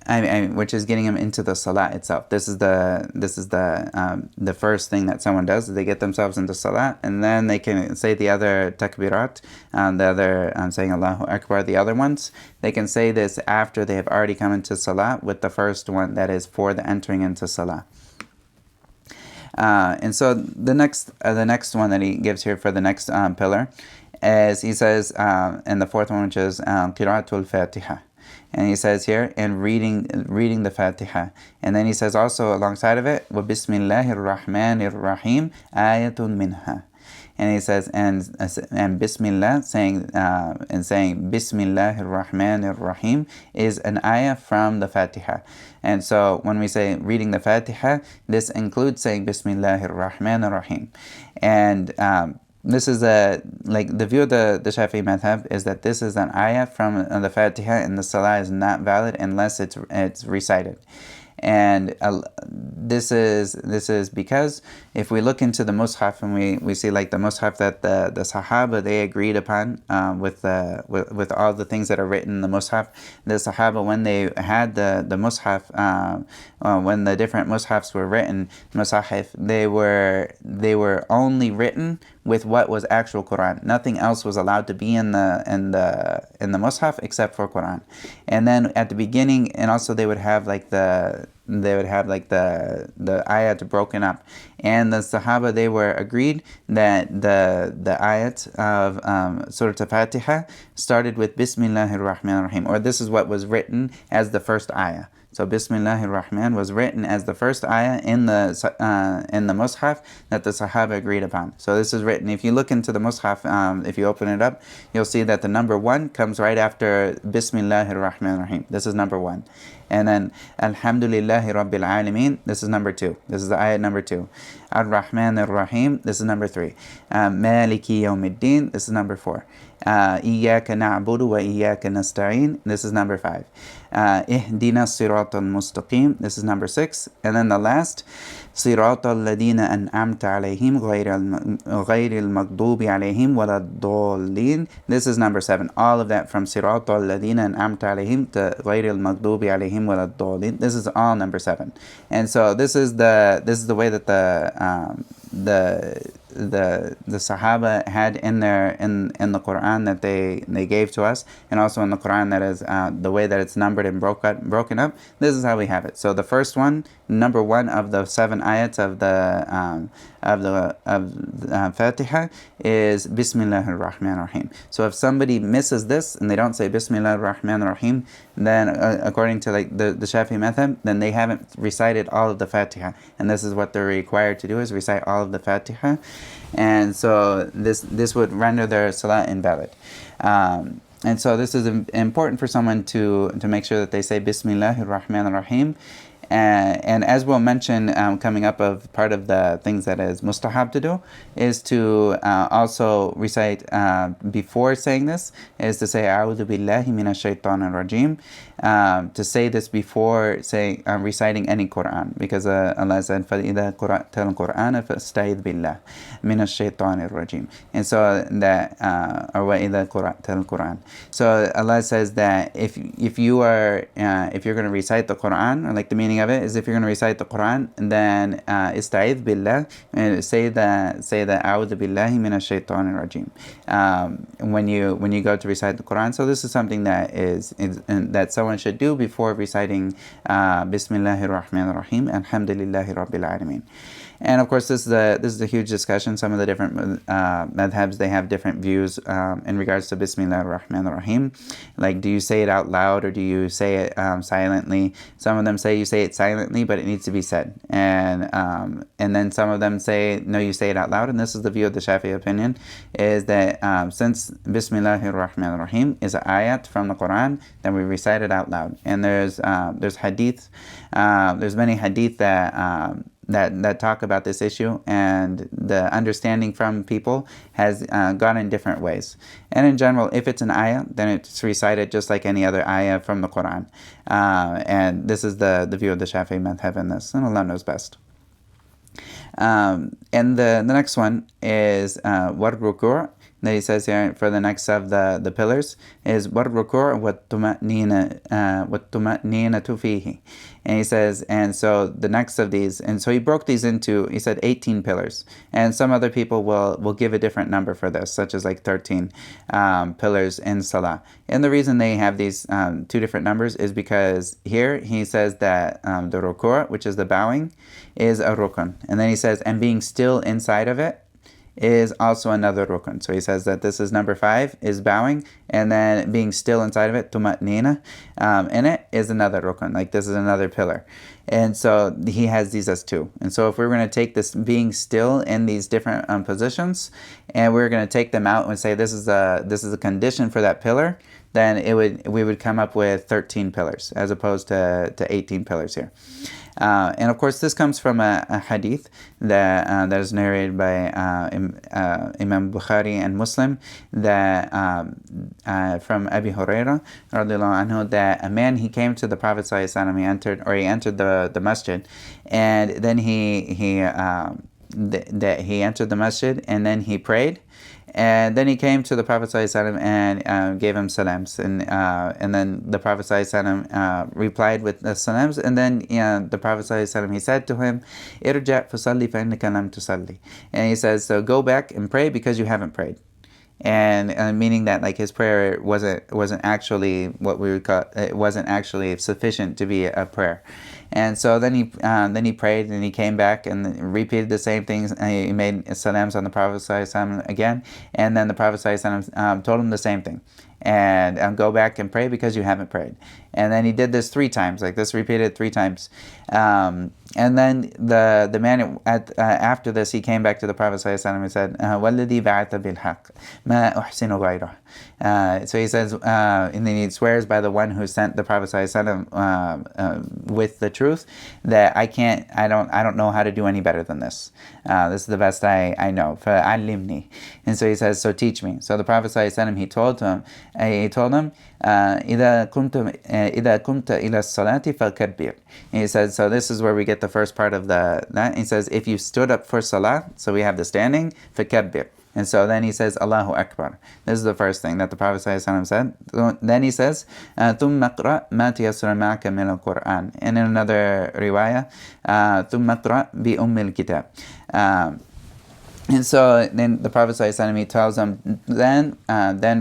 Which is getting him into the salah itself. This is the first thing that someone does. They get themselves into salah, and then they can say the other takbirat, the other saying Allahu Akbar, the other ones. They can say this after they have already come into salah with the first one that is for the entering into salah. And so the next one that he gives here for the next pillar is, he says, and the fourth one, which is Qira'atul Fatiha. And he says here, and reading the Fatiha. And then he says also alongside of it, وَبِسْمِ اللَّهِ الرَّحْمَنِ الرَّحِيمِ آيَةٌ مِنْهَا. And he says, and Bismillah, saying Bismillah ar-Rahman ar-Rahim is an ayah from the Fatiha. And so when we say reading the Fatiha, this includes saying Bismillah ar-Rahman ar-Rahim. And this is the view of the Shafi'i madhab is that this is an ayah from the Fatiha, and the salah is not valid unless it's recited. And this is because if we look into the Mus'haf and we see like the Mus'haf that the Sahaba they agreed upon with all the things that are written in the Mus'haf, the Sahaba, when they had the Mus'haf, when the different Mus'hafs were written, Musahif, they were only written with what was actual Quran. Nothing else was allowed to be in the Mus'haf except for Quran. And then at the beginning, and also they would have the ayat broken up. And the Sahaba, they were agreed that the ayat of Surah Al-Fatiha started with Bismillahir Rahmanir Rahim, or this is what was written as the first ayah. So Bismillahir Rahman was written as the first ayah in the Mus'haf that the Sahaba agreed upon. So this is written, if you look into the Mus'haf, if you open it up, you'll see that the number 1 comes right after Bismillahir Rahmanir Rahim. This is number 1. And then Alhamdulillahi Rabbil Alameen, this is number 2. This is the ayat number 2. Ar-Rahman Ar-Rahim, this is number 3. Maliki Yawmiddin, this is number 4. Iyyaka na'budu wa iyyaka nasta'in, this is number 5. Ihdina siratal mustaqim, this is number 6. And then the last, siratal ladina an'amta alayhim ghayril maghdubi alayhim waladdallin, this is number 7. All of that from siratal ladina an'amta alayhim to ghayril maghdubi alayhim waladdallin, this is all number 7. And so this is the way that the Sahaba had in the Quran that they gave to us, and also in the Quran that is the way that it's numbered and broken up. This is how we have it. So the first one, number 1 of the 7 ayats of the Fatiha is Bismillahir Rahmanir Rahim. So if somebody misses this and they don't say Bismillahir Rahmanir Rahim, then according to like the Shafi'i method, then they haven't recited all of the Fatiha, and this is what they're required to do, is recite all of the Fatiha. And so this would render their salah invalid. And so this is important for someone to make sure that they say Bismillahir Rahmanir Rahim. And as we'll mention coming up, of part of the things that is mustahab to do is to also recite before saying this, is to say A'udhu billahi minash shaytanir rajim, to say this before saying reciting any Quran, because Allah said فَإِذَا قَرَأْتَ الْقُرْآنَ فَاسْتَعِذْ بِاللَّهِ مِنَ الشَّيْطَانِ الرَّجِيمِ. And so that or وَإِذَا قَرَأْتَ الْقُرْآنَ. So Allah says that if you're going to recite the Quran, or like the meaning of it is, if you're going to recite the Quran, then ista'idh billah, and say that a'udhu billahi minash shaitanir rajim when you go to recite the Quran. So this is something that that someone should do before reciting Bismillahir Rahmanir Rahim, Alhamdulillahi Rabbil Alameen. And of course, this is a huge discussion. Some of the different madhabs, they have different views in regards to Bismillahir Rahmanir Rahim. Like, do you say it out loud or do you say it silently? Some of them say you say it silently, but it needs to be said. And then some of them say, no, you say it out loud. And this is the view of the Shafi'i opinion, is that since Bismillahir Rahmanir Rahim is an ayat from the Quran, then we recite it out loud. And there's hadith, there's many hadith that talk about this issue, and the understanding from people has gone in different ways. And in general, if it's an ayah, then it's recited just like any other ayah from the Quran. And this is the view of the Shafi'i madhab in this, and Allah knows best. And the next one is what ruku', that he says here for the next of the pillars, is what ruku' wa tuma'nina fihi. And he says, and so the next of these, and so he broke these into, he said 18 pillars. And some other people will give a different number for this, such as like 13 pillars in Salah. And the reason they have these 2 different numbers is because here he says that the ruku', which is the bowing, is a rukun. And then he says, and being still inside of it is also another rukun. So he says that this is number 5, is bowing, and then being still inside of it, tuma'nina, in it, is another rukun. Like, this is another pillar. And so he has these as 2. And so if we're going to take this being still in these different positions, and we're going to take them out and say this is a condition for that pillar, then we would come up with 13 pillars as opposed to 18 pillars here. And of course, this comes from a hadith that is narrated by Imam Bukhari and Muslim, that from Abi Hurairah radiallahu anhu, that a man, he came to the Prophet sallallahu alaihi wasallam, he entered the masjid, and then he entered the masjid, and then he prayed. And then he came to the Prophet ﷺ and gave him salams, and then the Prophet ﷺ replied with the salams, and then the Prophet ﷺ, he said to him, "Irja' fasalli fa innaka lam tusalli," and he says, so go back and pray because you haven't prayed. And meaning that, like, his prayer wasn't actually what we would call, it wasn't actually sufficient to be a prayer. And so then he prayed, and he came back and repeated the same things. And he made salams on the Prophet ﷺ again, and then the Prophet ﷺ told him the same thing, and go back and pray because you haven't prayed. And then he did this 3 times, like this, repeated 3 times. And then the man after this, he came back to the Prophet ﷺ and said, "Walladhi ba'atha bil haqq ma uhsinu ghayrah." So he says, and then he swears by the one who sent the Prophet with the truth, that I don't know how to do any better than this. This is the best I know. فَعَلِّمْنِي. And so he says, so teach me. So the Prophet he told him, إِذَا كُمْتَ إِلَى الصَّلَاةِ فَكَبِّرْ. He says, so this is where we get the first part of that. He says, if you stood up for salah, so we have the standing, فَكَبِّرْ. And so then he says, Allahu Akbar. This is the first thing that the Prophet ﷺ said. Then he says, ثُمَّ اقْرَأْ مَا تَيَسَّرَ مَعَكَ مِنَ الْقُرْآنِ. And in another riwayah, ثُمَّ اقْرَأْ بِأُمِّ الْكِتَابِ. And so then the Prophet ﷺ, he tells them, then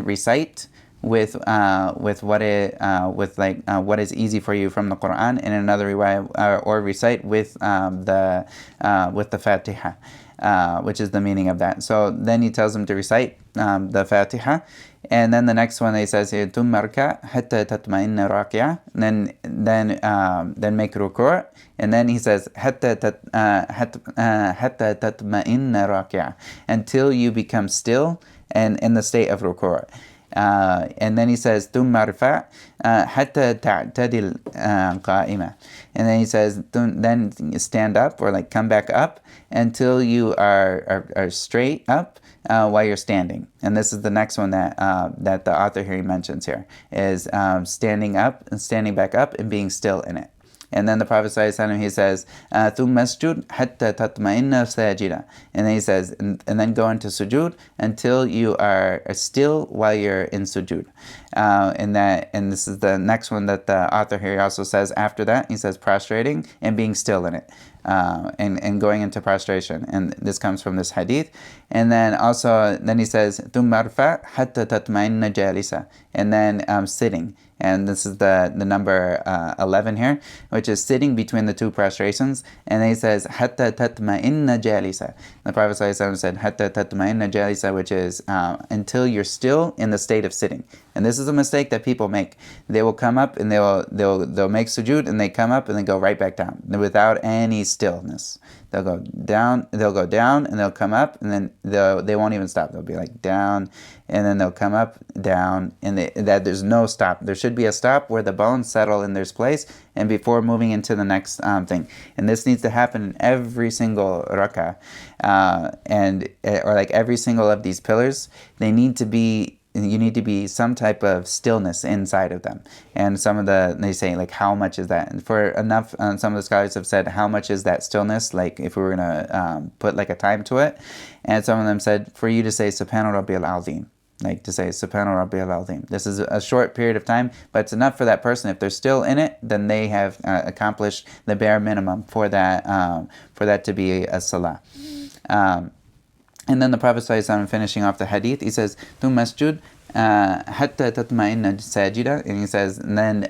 recite with what is easy for you from the Quran. In another riwayah, or recite with the Fatiha. Which is the meaning of that. So then he tells them to recite the Fatiha, and then the next one he says here, ثُمَّ ارْكَعْ حَتَّى تَطْمَئِنَّ رَاكِعًا. Then make ruku', and then he says حَتَّى تَطْمَئِنَّ رَاكِعًا, until you become still and in the state of ruku'. And then he says ثُمَّ ارْفَعْ حَتَّى تَعْتَدِلْ قَائِمًا. And then he says then stand up, or like come back up, until you are straight up while you're standing. And this is the next one that the author here mentions here, is standing up and standing back up and being still in it. And then the Prophet ﷺ, he says, ثُمَّ اسْجُدْ حَتَّى تَطْمَئِنَّ سَاجِدًا. And then he says, and then go into sujood until you are still while you're in sujood. And this is the next one that the author here also says after that. He says prostrating and being still in it. And going into prostration, and this comes from this hadith. And then he says ثُمَّ ارْفَعْ حَتَّى تَطْمَئِنَّ جَالِسًا. And then sitting, and this is the number 11 here, which is sitting between the two prostrations. And then he says حَتَّى تَطْمَئِنَّ جَالِسًا. The Prophet ﷺ said حَتَّى تَطْمَئِنَّ جَالِسًا, which is until you're still in the state of sitting. And this is a mistake that people make. They will come up and they'll make sujood, and they come up and they go right back down without any stillness. They'll go down, and they'll come up, and then they won't even stop. They'll be like down, and then they'll come up, down, and that there's no stop. There should be a stop where the bones settle in their place, and before moving into the next thing. And this needs to happen in every single rak'ah, or like every single of these pillars. You need to be some type of stillness inside of them. And they say, like, how much is that? And for enough, some of the scholars have said, how much is that stillness? Like, if we were going to put like a time to it. And some of them said, for you to say, Subhana Rabbiyal Azim. Like to say, Subhana Rabbiyal Azim. This is a short period of time, but it's enough for that person. If they're still in it, then they have accomplished the bare minimum for that to be a salah. And then the Prophet ﷺ, finishing off the hadith, he says, ثُمَّ اسْجُدْ حَتَّى تَطْمَئِنَّ سَاجِدًا. And he says, then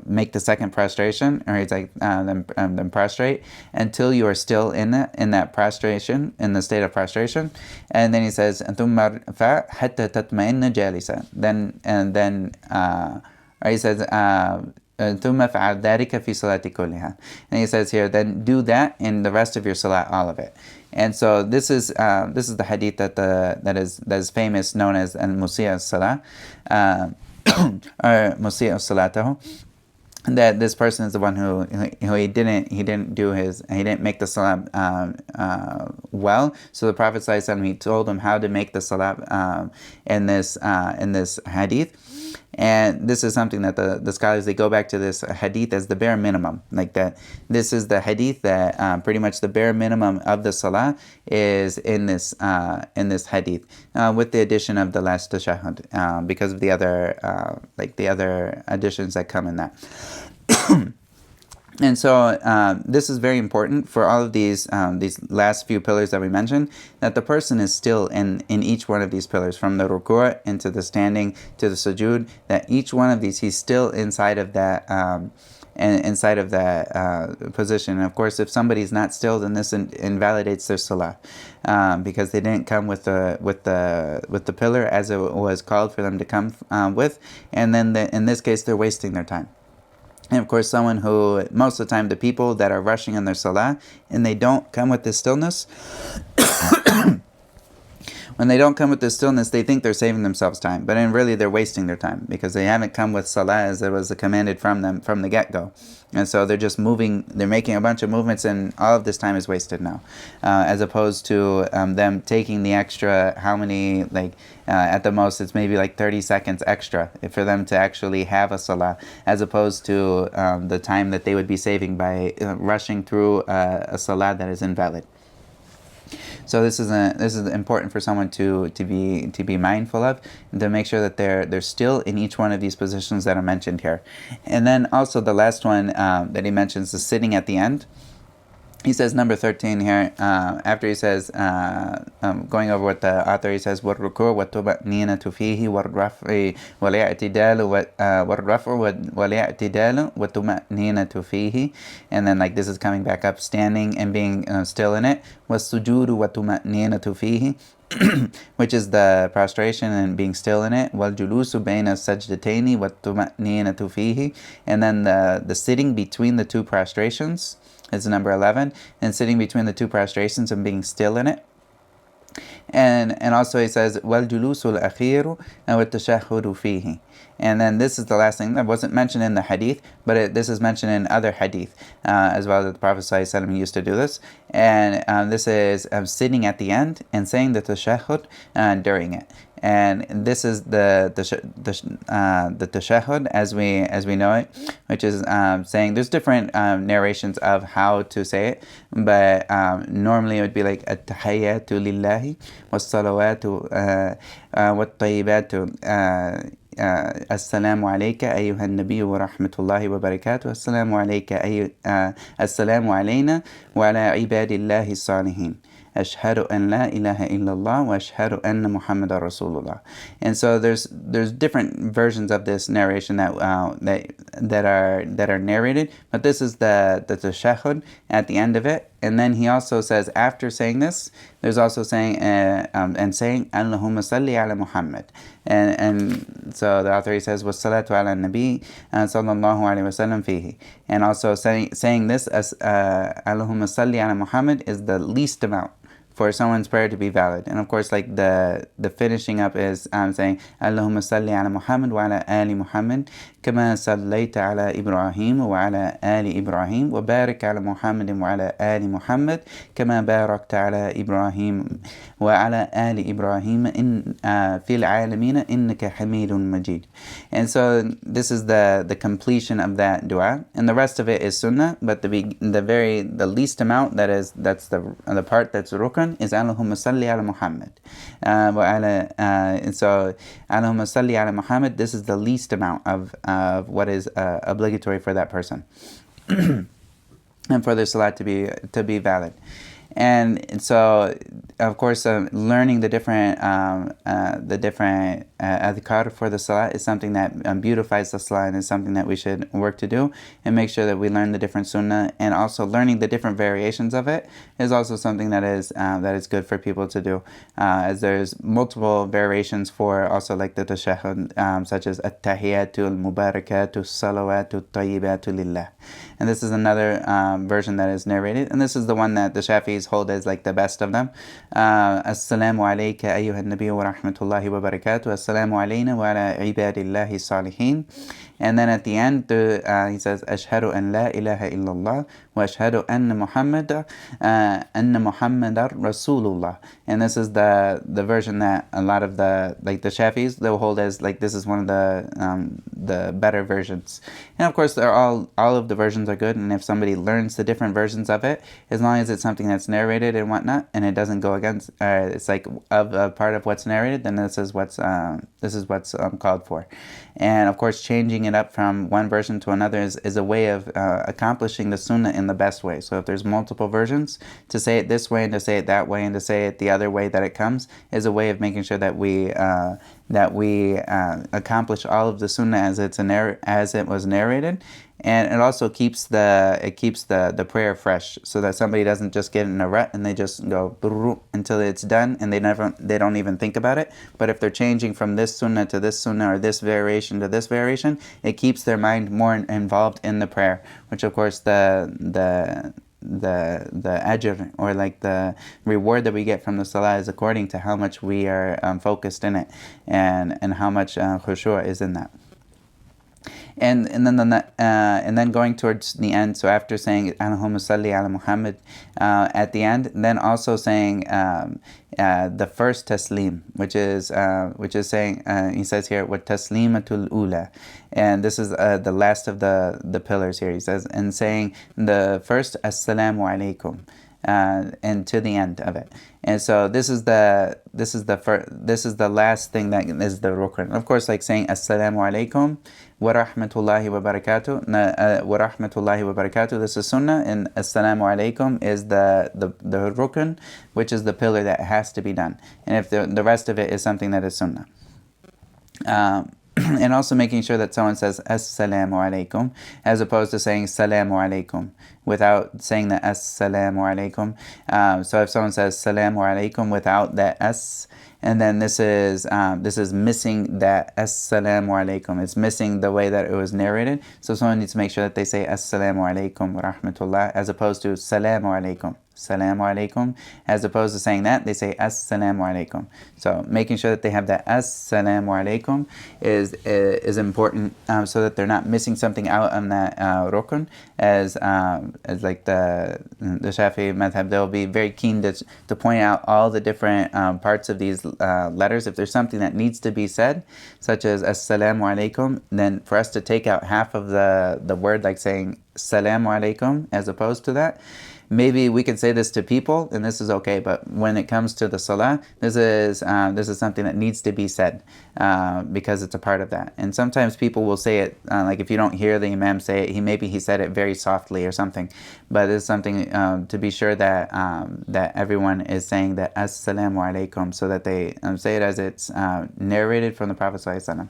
make the second prostration, or he's like, then prostrate until you are still in that prostration, in the state of prostration. And then he says, ثُمَّ ارْفَعْ حَتَّى تَطْمَئِنَّ جَالِسًا. Or he says, ثُمَّ فَعَلْ ذَلِكَ فِي صَلَاتِ كُلِّهَا. And he says here, then do that in the rest of your salah, all of it. And so this is the hadith that is famous, known as al-Musi'a as-Salah, or Musi'a as-Salatahu. That this person is the one who he didn't make the salah well. So the Prophet ﷺ, he told him how to make the salah in this hadith. And this is something that the scholars, they go back to this hadith as the bare minimum. Like that, this is the hadith that pretty much the bare minimum of the salah is in this hadith, with the addition of the last tashahhud, because of the other additions that come in that. And so this is very important for all of these last few pillars that we mentioned, that the person is still in each one of these pillars, from the ruku' into the standing to the sujood, that each one of these, he's still inside of that position. And of course, if somebody's not still, then this invalidates their salah, because they didn't come with the pillar as it was called for them to come with, and then in this case they're wasting their time. And of course, someone who, most of the time, the people that are rushing in their salah and they don't come with this stillness, When they don't come with the stillness, they think they're saving themselves time, but in really they're wasting their time because they haven't come with salah as it was commanded from them from the get-go. And so they're just moving, they're making a bunch of movements, and all of this time is wasted now. As opposed to them taking the extra, how many, at the most, it's maybe 30 seconds extra for them to actually have a salah, as opposed to the time that they would be saving by rushing through a salah that is invalid. So this is important for someone to be mindful of, and to make sure that they're still in each one of these positions that are mentioned here. And then also the last one that he mentions is sitting at the end. He says number 13 here, after he says, going over what the author, he says, وَالرُّكُوعُ وَالطُّمَأْنِينَةُ فِيهِ وَالرَّفْعُ وَالِاعْتِدَالُ وَالطُّمَأْنِينَةُ فِيهِ. And then this is coming back up, standing and being still in it. وَالسُّجُودُ وَالطُّمَأْنِينَةُ فِيهِ, which is the prostration and being still in it. وَالْجُلُوسُ بَيْنَ السَّجْدَتَيْنِ وَالطُّمَأْنِينَةُ فِيهِ. And then the sitting between the two prostrations is number 11, and sitting between the two prostrations and being still in it. And also he says, وَالْجُلُوسُ الْأَخِيرُ وَالتَّشَهُّدُ فِيهِ. And then this is the last thing that wasn't mentioned in the hadith, but this is mentioned in other hadith as well, that the Prophet ﷺ used to do this. And this is sitting at the end and saying the tashahhud during it. And this is the tashahhud as we know it, which is saying, there's different narrations of how to say it, but normally it would be like at-tahiyyatu lillahi was-salawatu wat-tayyibatu السلام عليك أيها النبي ورحمة الله وبركاته السلام عليك السلام علينا وعلى عباد الله الصالحين أشهد أن لا إله إلا الله وأشهد أن محمد رسول الله. And so there's different versions of this narration that are narrated, but this is the tashahhud at the end of it. And then he also says, after saying this, there's also saying saying Allahumma salli ala Muhammad. And so the author, he says, was salatu ala nabi sallallahu alayhi wa sallam fihi. And also saying this as Allahumma salli ala Muhammad is the least amount for someone's prayer to be valid. And of course, the finishing up is saying Allahumma salli ala Muhammad wa ala ali Muhammad كما صليت على إبراهيم وعلى آل إبراهيم وبارك على محمد وعلى آل محمد كما باركت على إبراهيم وعلى آل إبراهيم في العالمين إنك حميد مجيد. And so this is the completion of that dua, and the rest of it is sunnah, but the least amount, that's the part that's rukn, is Allahumma salli ala Muhammad. And so Allahumma salli ala Muhammad, this is the least amount of what is obligatory for that person and for the salat to be valid. And so, of course, learning the different adhkar for the salah is something that beautifies the salah, and is something that we should work to do, and make sure that we learn the different sunnah. And also learning the different variations of it is also something that is good for people to do, as there's multiple variations for also the tashahhud, such as at-tahiyyatu al-mubarakatu salawatu tayyibatu lillah. And this is another version that is narrated, and this is the one that the Shafi'is hold as the best of them. Assalamu alayka ayyuha an-nabiy wa rahmatullahi wa barakatuh. Assalamu alayna wa ala ibadillahi salihin. And then at the end, he says, Ashhadu an la ilaha illallah wa ashhadu anna Muhammadar Rasulullah. And this is the version that a lot of the Shafis, they'll hold as this is one of the better versions. And of course, all of the versions are good, and if somebody learns the different versions of it, as long as it's something that's narrated and whatnot, and it doesn't go against, it's of a part of what's narrated, then this is what's called for. And of course, changing it up from one version to another is a way of accomplishing the sunnah in the best way. So if there's multiple versions, to say it this way and to say it that way and to say it the other way that it comes is a way of making sure that we accomplish all of the sunnah as it was narrated. And it also keeps the prayer fresh, so that somebody doesn't just get in a rut and they just go until it's done and they don't even think about it. But if they're changing from this sunnah to this sunnah, or this variation to this variation, it keeps their mind more involved in the prayer, which of course the the ajr, or like the reward that we get from the salah, is according to how much we are focused in it, and how much khushu' is in that. And then going towards the end, so after saying Allahumma salli ala Muhammad at the end, then also saying the first taslim, which is saying, he says here, what taslimatul ula, and this is the last of the pillars here. He says, and saying the first assalamu alaikum, and to the end of it. And so this is the last thing that is the rukn. Of course, like saying assalamu alaikum wa rahmatullahi wa barakatuh, wa rahmatullahi wa barakatuh, this is sunnah, and assalamu alaikum is the rukn, which is the pillar that has to be done. And if the rest of it is something that is sunnah. And also making sure that someone says assalamu alaikum, as opposed to saying salamu alaikum without saying the assalamu alaikum. So if someone says salamu alaikum without that s, and then this is missing that assalamu alaikum. It's missing the way that it was narrated. So someone needs to make sure that they say assalamu alaikum wa rahmatullah, as opposed to salamu alaikum. Salamu alaikum, as opposed to saying that, they say assalamu alaikum. So making sure that they have that assalamu alaikum is important, so that they're not missing something out on that rukn, as like the Shafi'i madhab, they'll be very keen to point out all the different parts of these letters. If there's something that needs to be said, such as assalamu alaikum, then for us to take out half of the word, like saying salamu alaikum, as opposed to that. Maybe we can say this to people, and this is okay, but when it comes to the salah, this is something that needs to be said, because it's a part of that. And sometimes people will say it, like if you don't hear the imam say it, maybe he said it very softly or something, but it's something to be sure that that everyone is saying that assalamu alaikum, so that they say it as it's narrated from the Prophet ﷺ,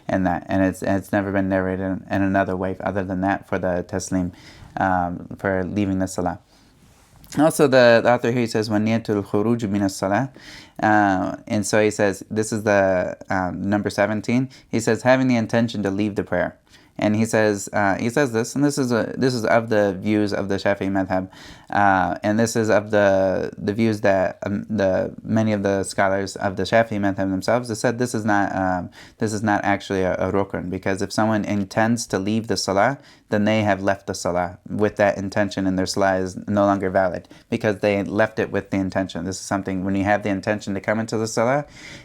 and it's never been narrated in another way other than that for the taslim, for leaving the salah. Also, the author here says, وَنِيَةُ الْخُرُوجِ مِنَ الصَّلَاةِ, and so he says, this is the number 17. He says, having the intention to leave the prayer. And he says this, and this is of the views of the Shafi'i madhab, and this is of the views that many of the scholars of the Shafi'i madhab themselves have said this is not actually a rukn, because if someone intends to leave the salah, then they have left the salah with that intention, and their salah is no longer valid because they left it with the intention. This is something, when you have the intention to come into the salah,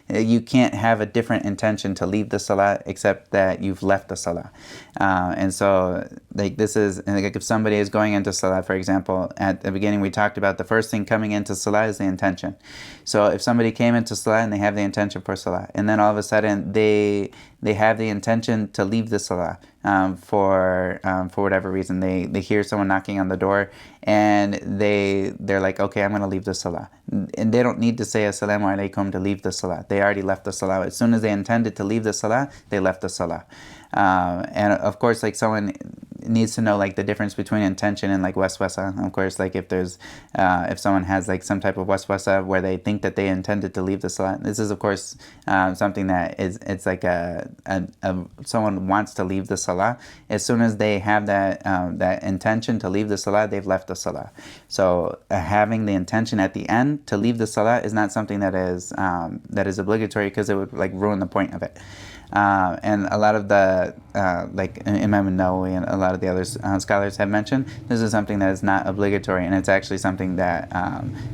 you can't have a different intention to leave the salah except that you've left the salah. And so, like, this is, like, if somebody is going into salah, for example, at the beginning we talked about the first thing coming into salah is the intention. So if somebody came into salah and they have the intention for salah, and then all of a sudden they have the intention to leave the salah, for whatever reason, they hear someone knocking on the door, and they're like, okay, I'm going to leave the salah, and they don't need to say assalamu alaikum to leave the salah. They already left the salah. As soon as they intended to leave the salah, they left the salah. And of course, like, someone needs to know, like, the difference between intention and, like, waswasa. Of course, like, if someone has, like, some type of waswasa where they think that they intended to leave the salah, this is, of course, something that it's like someone wants to leave the salah. As soon as they have that intention to leave the salah, they've left the salah. So having the intention at the end to leave the salah is not something that is obligatory, because it would, like, ruin the point of it. And a lot of the like Imam Nawawi and a lot of the other scholars have mentioned, this is something that is not obligatory, and it's actually something that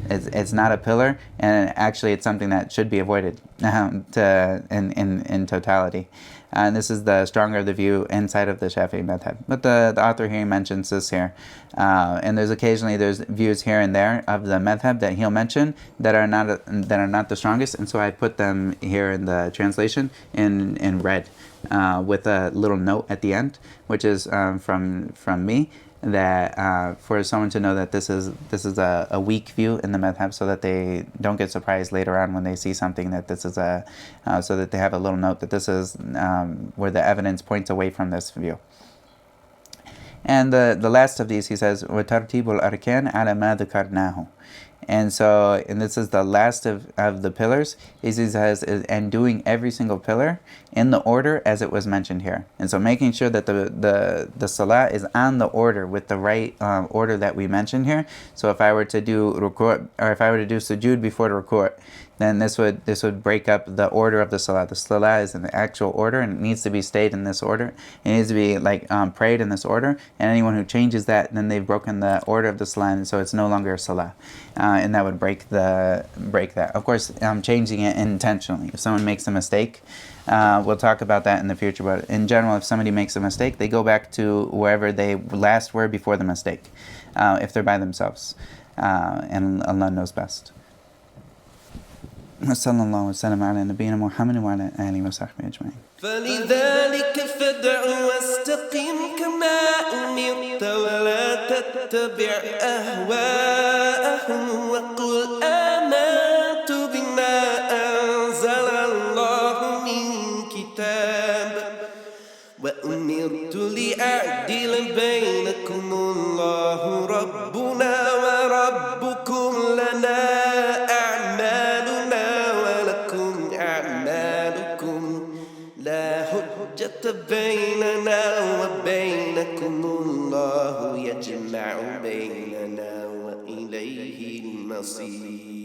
it's not a pillar, and actually it's something that should be avoided in totality. And this is the stronger of the view inside of the Shafi'i madhab. But the author here mentions this here. And there's views here and there of the madhab that he'll mention that are not the strongest. And so I put them here in the translation in red, with a little note at the end, which is from me, that for someone to know that this is a weak view in the madhab, so that they don't get surprised later on when they see something that this is so that they have a little note that this is where the evidence points away from this view. And the last of these, he says, وَتَرْتِيبُ الْأَرْكَانِ عَلَى مَا ذُكَرْنَاهُ. And this is the last of the pillars. He says, and doing every single pillar in the order as it was mentioned here. And so making sure that the salah is on the order, with the right order that we mentioned here. So if I were to do ruku', or if I were to do sujood before the ruku', then this would break up the order of the salah. The salah is in the actual order, and it needs to be stayed in this order. It needs to be prayed in this order. And anyone who changes that, then they've broken the order of the salah, and so it's no longer a salah, and that would break that. Of course, changing it intentionally. If someone makes a mistake, we'll talk about that in the future. But in general, if somebody makes a mistake, they go back to wherever they last were before the mistake, if they're by themselves, and Allah knows best. وصلى الله وسلم على نبينا محمد وعلى آله وصحبه أجمعين. فلذلك فادع واستقم كما أمرت ولا تتبع أهواءهم وقل آمنت بما أنزل الله من كتاب وأمرت لأعدل بينكم الله ربنا وربكم لنا بيننا وبينكم الله يجمع بيننا وإليه المصير.